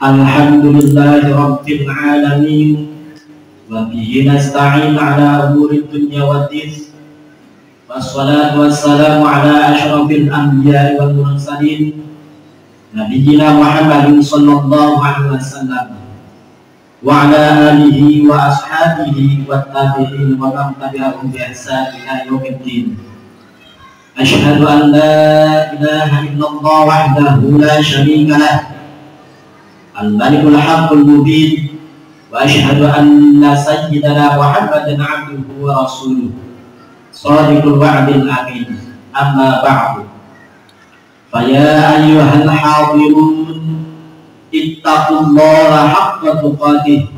Alhamdulillahi Rabbil Alamin. Wa bihi nasta'in ala umuri dunya waddin. Wassalatu wassalamu ala asyrafil anbiya'i wal mursalin Nabiyyina Muhammadin sallallahu alaihi wasallam wa ala alihi wa ashabihi wa tabi'in wa man tabi'ahum bi ihsan ila yaumiddin. Asyhadu an la ilaha illallah wahdahu la syarika lah al-malikul haqqul mubin wa asyhadu anna sayyidana Muhammadan abduhu wa rasuluh shadiqul wa'dil amin. Amma ba'du, faya ayyuhal hadirun ittaqullaha haqqa tuqatih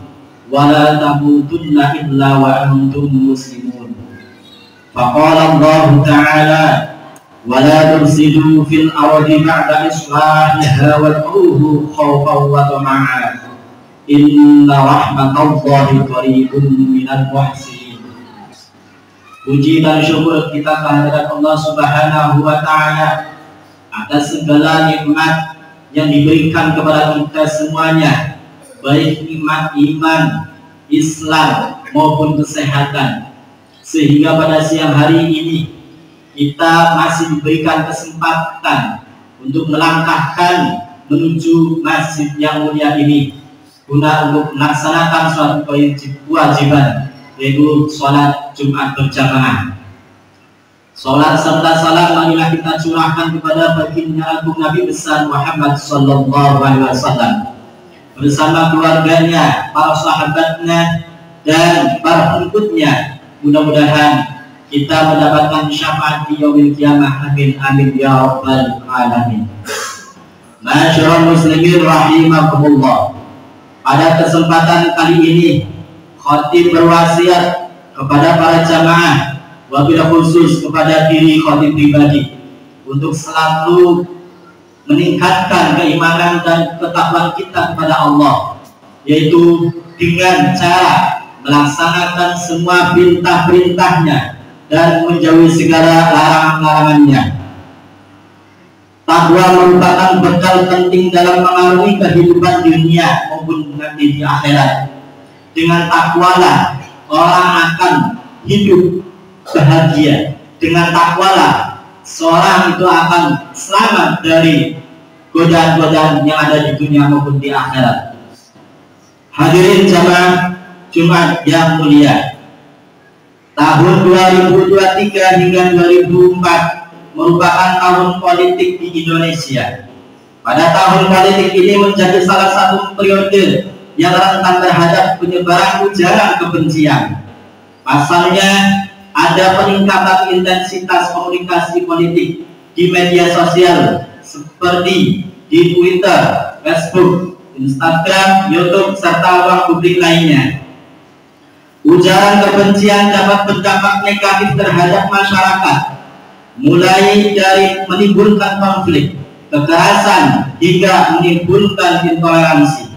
wa la tamutunna illa wa antum muslimun. Faqala Allah ta'ala wa la tufsidu fil ardi ba'da islahiha wad'uhu khawfan wa tama'an inna rahmatallahi qaribun minal muhsinin. Puji dan syukur kita kehadirat Allah Subhanahu wa Ta'ala atas segala nikmat yang diberikan kepada kita semuanya, baik nikmat iman, Islam maupun kesehatan, sehingga pada siang hari ini kita masih diberikan kesempatan untuk melangkahkan menuju masjid yang mulia ini guna untuk melaksanakan suatu kewajiban, yaitu sholat Jumat berjamaah. Sholat serta salam marilah kita curahkan kepada baginda agung Nabi besar Muhammad sallallahu alaihi wasallam bersama keluarganya, para sahabatnya dan para pengikutnya. Mudah-mudahan kita mendapatkan syafaat di yaumil qiyamah. Amin amin ya rabbal alamin. Masyaallah muslimin rahimakumullah. Pada kesempatan kali ini khatib berwasiat kepada para jamaah, wabil khusus kepada diri khatib pribadi, untuk selalu meningkatkan keimanan dan ketakwaan kita kepada Allah, yaitu dengan cara melaksanakan semua perintah-perintahnya dan menjauhi segala larangan-larangannya. Takwa merupakan bekal penting dalam mengarungi kehidupan dunia maupun nanti di akhirat. Dengan takwalah orang akan hidup bahagia. Dengan takwalah seorang itu akan selamat dari godaan-godaan yang ada di dunia maupun di akhirat. Hadirin jamaah Jumat yang mulia, tahun 2023 hingga 2004 merupakan tahun politik di Indonesia. Pada tahun politik ini menjadi salah satu periode yang rentan terhadap penyebaran ujaran kebencian. Pasalnya, ada peningkatan intensitas komunikasi politik di media sosial seperti di Twitter, Facebook, Instagram, YouTube, serta ruang publik lainnya. Ujaran kebencian dapat berdampak negatif terhadap masyarakat, mulai dari menimbulkan konflik, kekerasan, hingga menimbulkan intoleransi.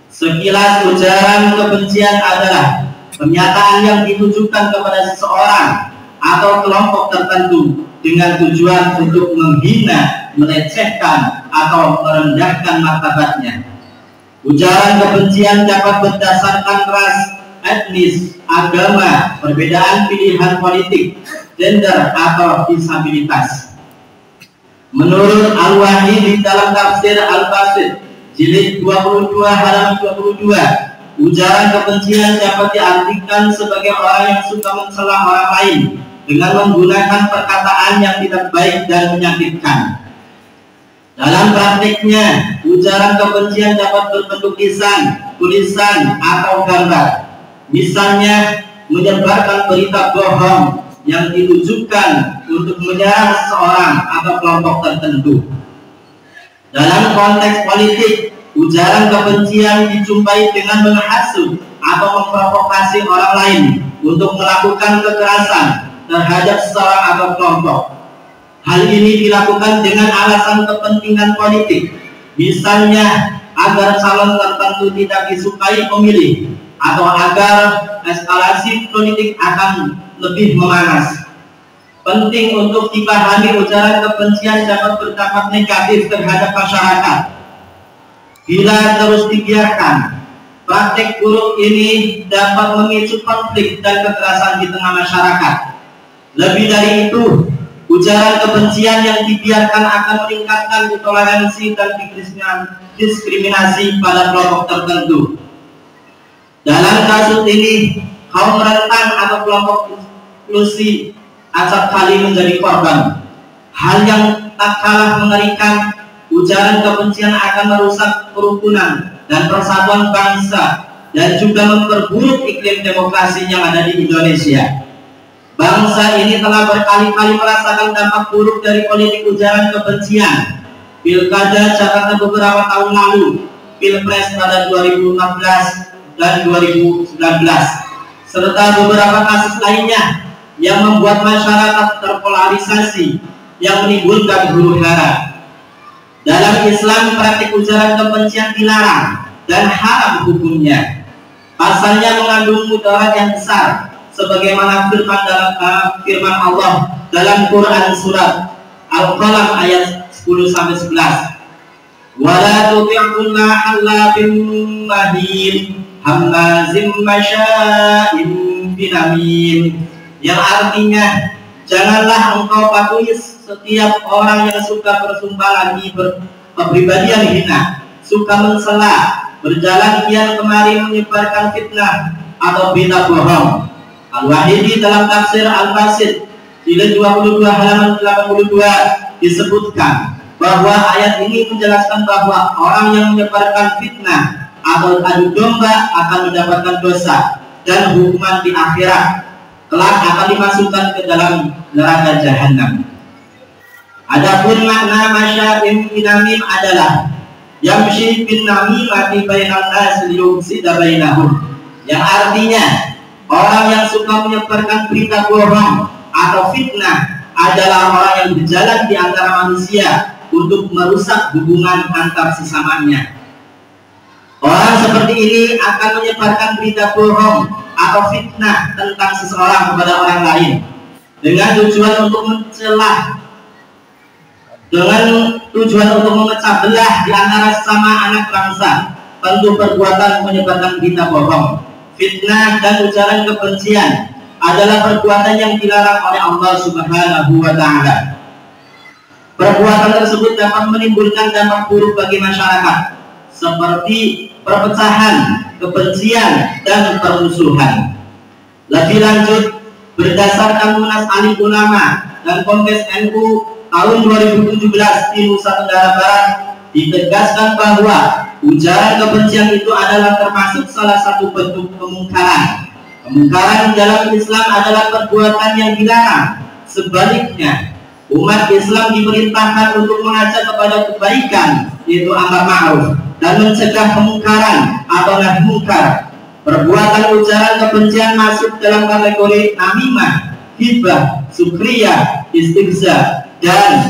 Sekilas, ujaran kebencian adalah pernyataan yang ditujukan kepada seseorang atau kelompok tertentu dengan tujuan untuk menghina, melecehkan, atau merendahkan martabatnya. Ujaran kebencian dapat berdasarkan ras, etnis, agama, perbedaan pilihan politik, gender, atau disabilitas. Menurut Al-Wahid di dalam tafsir Al-Basit jilid 22 halaman 22, ujaran kebencian dapat diartikan sebagai orang yang suka mencela orang lain dengan menggunakan perkataan yang tidak baik dan menyakitkan. Dalam praktiknya, ujaran kebencian dapat berbentuk lisan, tulisan, atau gambar. Misalnya, menyebarkan berita bohong yang ditujukan untuk menyerang seseorang atau kelompok tertentu. Dalam konteks politik, ujaran kebencian dijumpai dengan menghasut atau memprovokasi orang lain untuk melakukan kekerasan terhadap seseorang atau kelompok. Hal ini dilakukan dengan alasan kepentingan politik, misalnya agar calon tertentu tidak disukai pemilih, atau agar eskalasi politik akan lebih memanas. Penting untuk dipahami ujaran kebencian dapat berdampak negatif terhadap masyarakat. Bila terus dibiarkan, praktek buruk ini dapat memicu konflik dan kekerasan di tengah masyarakat. Lebih dari itu, ujaran kebencian yang dibiarkan akan meningkatkan intoleransi dan diskriminasi pada kelompok tertentu. Dalam kasus ini, kaum rentan atau kelompok eksklusi acap kali menjadi korban. Hal yang tak kalah mengerikan, ujaran kebencian akan merusak kerukunan dan persatuan bangsa dan juga memperburuk iklim demokrasi yang ada di Indonesia. Bangsa ini telah berkali-kali merasakan dampak buruk dari politik ujaran kebencian. Pilkada Jakarta beberapa tahun lalu, Pilpres pada 2014 dan 2019, serta beberapa kasus lainnya yang membuat masyarakat terpolarisasi yang menimbulkan huru-hara. Dalam Islam, praktik ujaran kebencian dilarang dan haram hukumnya. Pasalnya mengandung mudarat yang besar, sebagaimana firman Allah dalam Quran surat Al-Qalam ayat 10-11. Wala tuti' kulla hallafin mahin hammazim masya'in binamim, yang artinya janganlah engkau patuhi setiap orang yang suka bersumpah lagi, berpribadian hina, suka mencela, berjalan kian kemari menyebarkan fitnah atau berita bohong. Al-Wahidi dalam tafsir Al-Basit jilid 22 halaman 82 disebutkan bahwa ayat ini menjelaskan bahwa orang yang menyebarkan fitnah atau adu domba akan mendapatkan dosa dan hukuman di akhirat, kelak akan dimasukkan ke dalam neraka jahanam. Adapun makna masya'in binamim adalah yamshi bin namimati bainan nas liyufsida bainahum, yang artinya orang yang suka menyebarkan berita bohong atau fitnah adalah orang yang berjalan di antara manusia untuk merusak hubungan antar sesamanya. Orang seperti ini akan menyebarkan berita bohong atau fitnah tentang seseorang kepada orang lain dengan tujuan untuk memecah belah di antara sesama anak bangsa. Tentu perbuatan menyebarkan berita bohong, fitnah dan ujaran kebencian adalah perbuatan yang dilarang oleh Allah Subhanahu wa Ta'ala. Perbuatan tersebut dapat menimbulkan dampak buruk bagi masyarakat, seperti perpecahan, kebencian, dan permusuhan. Lebih lanjut, berdasarkan Munas Alim Ulama dan Kongres NU tahun 2017 di Nusa Tenggara Barat, ditegaskan bahwa ujaran kebencian itu adalah termasuk salah satu bentuk kemungkaran. Kemungkaran dalam Islam adalah perbuatan yang dilarang. Sebaliknya, umat Islam diperintahkan untuk mengajak kepada kebaikan, yaitu amar ma'ruf, dan mencegah kemungkaran atau nahi munkar. Perbuatan ujaran kebencian masuk dalam kategori namimah, hibah, sukriyah, istihza, dan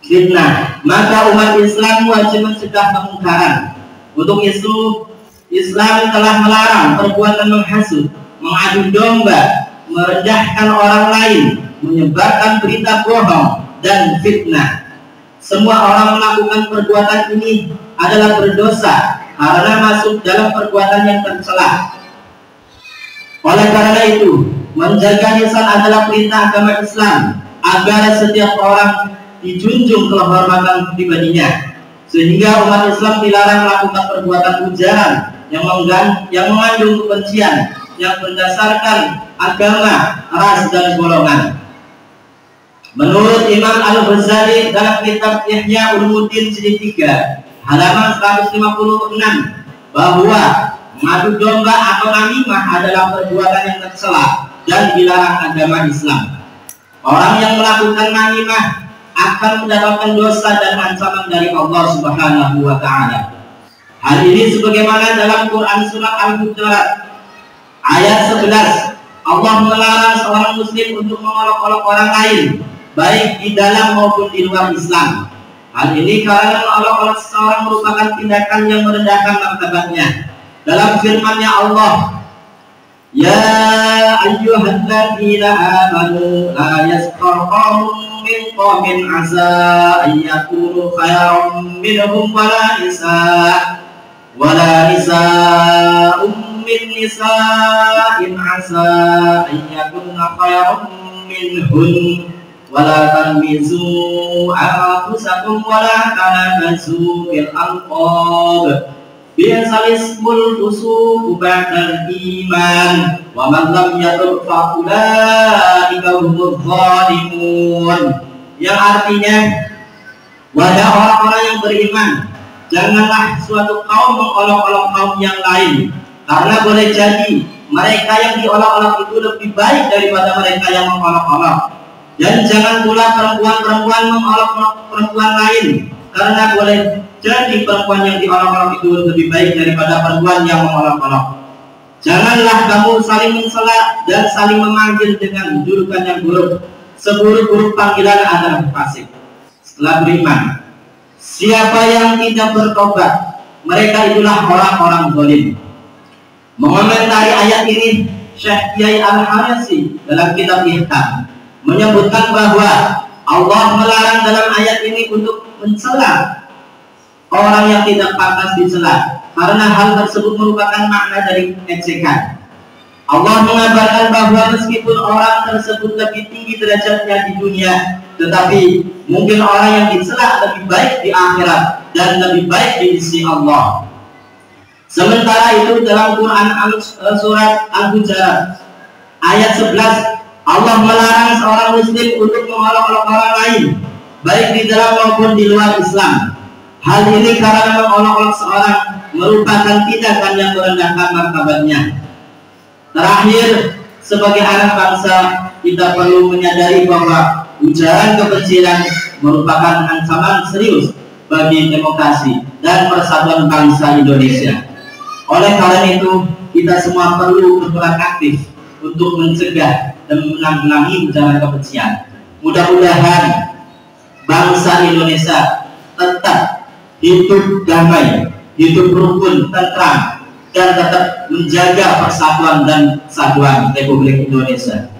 fitnah. Maka umat Islam wajib mencegah kemungkaran. Untuk itu, Islam telah melarang perbuatan menghasut, mengadu domba, merendahkan orang lain, menyebarkan berita bohong, dan fitnah. Semua orang melakukan perbuatan ini adalah berdosa karena masuk dalam perbuatan yang tercela. Oleh karena itu, menjaga lisan adalah perintah agama Islam agar setiap orang dijunjung kehormatan pribadinya, sehingga umat Islam dilarang melakukan perbuatan ujaran yang mengandung kebencian yang berdasarkan agama, ras, dan golongan. Menurut Imam Al-Ghazali dalam kitab Ihya Ulumuddin jilid 3 halaman 156 bahwa mengadu domba atau namimah adalah perbuatan yang tercela dan dilarang agama Islam. Orang yang melakukan namimah akan mendapatkan dosa dan ancaman dari Allah Subhanahu wa Ta'ala. Hal ini sebagaimana dalam Quran surat Al-Hujurat ayat 11, Allah melarang seorang muslim untuk mengolok-olok orang lain, baik di dalam maupun di luar Islam. Hal ini karena mengolok-olok seseorang merupakan tindakan yang merendahkan martabatnya. Dalam firman-Nya Allah, Ya ayyuhalladzina amanu la yaskhar min qawmin asa ayyakunu khairan minhum wala nisa'um min nisa'in asa ayyakunna khairan minhun wala tanmizu anfusakum wala tanabazu bil alqab bi'sal ismul fusuq ba'dal iman wa man lam yatub fa ulaika humudz zalimun, yang artinya wahai orang-orang yang beriman, janganlah suatu kaum mengolok-olok kaum yang lain, karena boleh jadi mereka yang diolok-olok itu lebih baik daripada mereka yang mengolok-olok. Dan jangan pula perempuan-perempuan mengolok-olok perempuan lain, karena boleh jadi perempuan yang diolok-olok itu lebih baik daripada perempuan yang mengolok-olok. Janganlah kamu saling mencela dan saling memanggil dengan julukan yang buruk. Seburuk-buruk panggilan adalah fasik. Setelah beriman, siapa yang tidak bertobat, mereka itulah orang-orang zalim. Mengomentari ayat ini, Syekh Kiai Al-Harisi dalam kitab Ihkam menyebutkan bahwa Allah melarang dalam ayat ini untuk mencela orang yang tidak pantas dicela, karena hal tersebut merupakan makna dari ejekan. Allah mengabarkan bahwa meskipun orang tersebut lebih tinggi derajatnya di dunia, tetapi mungkin orang yang dicela lebih baik di akhirat dan lebih baik di sisi Allah. Sementara itu dalam Quran surat Al-Hujurat ayat 11, Allah melarang seorang muslim untuk mengolok-olok orang lain, baik di dalam maupun di luar Islam. Hal ini karena mengolok-olok seorang merupakan tindakan yang merendahkan martabatnya. Terakhir, sebagai anak bangsa, kita perlu menyadari bahwa ujaran kebencian merupakan ancaman serius bagi demokrasi dan persatuan bangsa Indonesia. Oleh karena itu, kita semua perlu berperan aktif untuk mencegah dan menanggulangi ujaran kebencian. Mudah-mudahan bangsa Indonesia tetap hidup damai, hidup rukun, tentram, dan tetap menjaga persatuan dan kesatuan Republik Indonesia.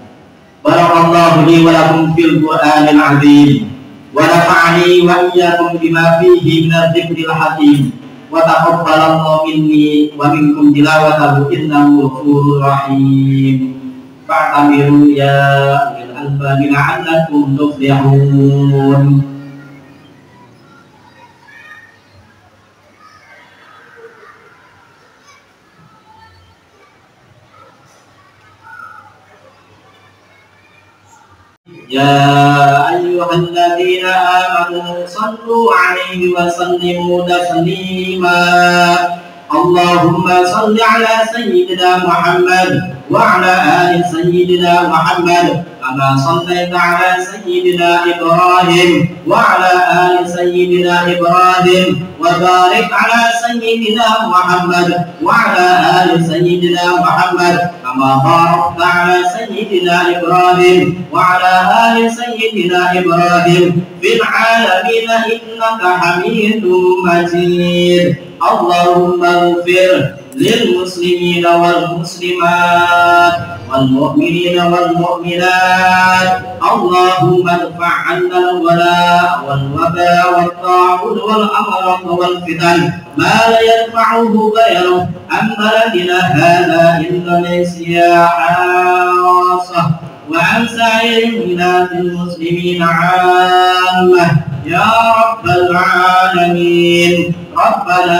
Barakallahu li wa lakum fil Qur'anil azim wa nafa'ani wa iyyakum bima fihi minadh dzikril hakim wa taqabbalallahu minni wa minkum tilawatahu innahu ghafurur rahim. Fa'tamiru ya ulil albab la'allakum tuflihun. Ya ayyuhalladzina amanu sallu alaihi wa sallimu taslima. Allahumma salli ala sayyidina Muhammad wa ala ali sayyidina Muhammad kama sallaita ala sayyidina Ibrahim wa ala ali sayyidina Ibrahim wa barik ala sayyidina Muhammad wa ala ali sayyidina Muhammad kama barakta ala sayyidina Ibrahim wa ala ali sayyidina Ibrahim fil alamin innaka Hamidum Majid. Allahumma ighfir lil muslimina wal muslimat wal mu'minina wal mu'minat. Allahumma irfa' 'anna al wala wal waba wat ta'un wal amrad wal fitan ma la yanfa'uhu ghayruhu an baladina hadha Indonesia 'asah wa an sa'iril biladil muslimina 'ammah ya rabbal 'alamin. Rabbana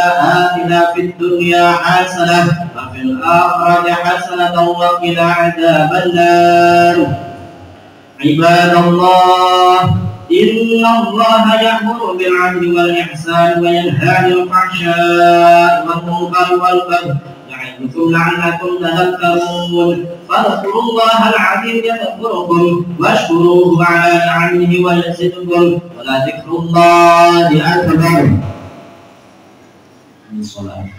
atina fid dunya hasanah wa fil akhirati hasanah wa qina adzabannar. Ibadallah, innallaha ya'muru bil 'adli wal ihsani wa yanha 'anil fahsya'i wal munkari wal baghi ya'idukum la'allakum tadhakkarun. Fadhkurullahal 'azim yadhkurukum washkuruhu 'ala ni'amihi wa yazidkum wa la dzikrullahi akbar. Sholat.